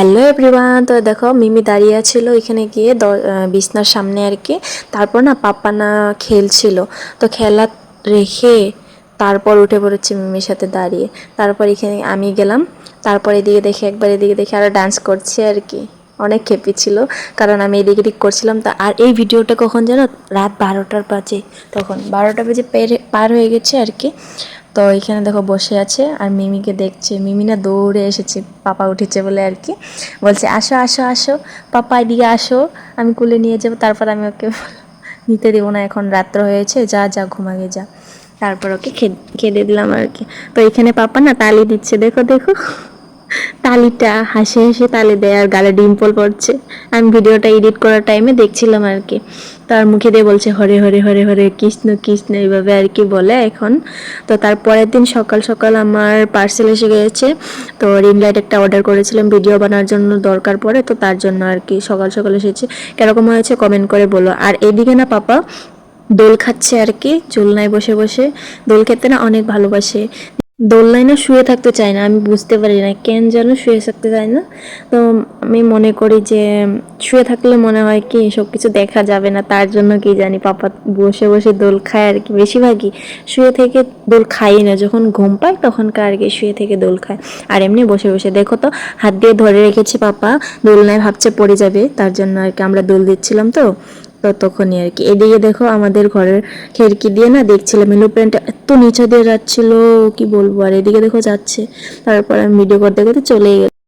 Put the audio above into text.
Hello everyone, তো দেখো মিমি দাঁড়িয়ে ছিল এখানে গিয়ে বিছনার সামনে আর কি। তারপর না পাপ্পা না খেলছিল, তো খেলা রেখে তারপর উঠে পড়েছি মিমির সাথে দাঁড়িয়ে। তারপর এখানে আমি গেলাম, তারপর এদিকে দেখে একবার এদিকে দেখে আরও ডান্স করছে আর কি। অনেক খেপি ছিল, কারণ আমি এদিকে এদিক করছিলাম। তা আর এই ভিডিওটা কখন যেন রাত 12টার বাজে, তখন 12টা বেজে পার হয়ে গেছে আর কি। তো এখানে দেখো বসে আছে আর মিমিকে দেখছে। মিমি না দৌড়ে এসেছে পাপা উঠেছে বলে আর কি, বলছে আসো আসো আসো পাপা এদিকে আসো, আমি কুলে নিয়ে যাবো। তারপর আমি ওকে নিতে দেবো না, এখন রাত্র হয়েছে, যা যা ঘুমাগে যা। তারপর ওকে খেতে দিলাম আর কি। তো এখানে পাপা না তালি দিচ্ছে, দেখো দেখো তালিটা হাসি হাসি তালি দেয় আর গালে ডিম্পল পড়ছে। আমি ভিডিওটা এডিট করার টাইমে দেখছিলাম আর কি। তার মুখে দিয়ে বলছে হরে হরে হরে হরে কৃষ্ণ কৃষ্ণ এইভাবে আর কি বলে এখন। তো তার পরের দিন সকাল সকাল আমার পার্সেল এসে গেছে। তো রিং লাইট একটা অর্ডার করেছিলাম ভিডিও বানানোর জন্য দরকার পড়ে, তো তার জন্য আর কি সকাল সকাল এসেছে। কিরকম হয়েছে কমেন্ট করে বলো। আর এদিকে না পাপা দোল খাচ্ছে আর কি, ঝুলনায় বসে বসে। দোল খেতে না অনেক ভালোবাসে। দোলনায় না শুয়ে থাকতে চায় না, আমি বুঝতে পারি না কেন যেন শুয়ে থাকতে চায় না। তো আমি মনে করি যে শুয়ে থাকলে মনে হয় কি সব কিছু দেখা যাবে না, তার জন্য কি জানি পাপা বসে বসে দোল খায় আর কি। বেশিরভাগই শুয়ে থেকে দোল খাই না, যখন ঘুম পায় তখনকার আর কি শুয়ে থেকে দোল খায়। আর এমনি বসে বসে দেখো তো হাত দিয়ে ধরে রেখেছে পাপা, দোলনায় ভাবছে পড়ে যাবে, তার জন্য আর কি আমরা দোল দিচ্ছিলাম। তো তো তখনই আর কি এদিকে দেখো আমাদের ঘরের খিড়কি দিয়ে না দেখছিলাম এলোপ্লেনটা এত নিচে দিয়ে যাচ্ছিল, কি বলবো। আর এদিকে দেখো যাচ্ছে, তারপর আমি ভিডিও করতে করতে চলে গেলাম।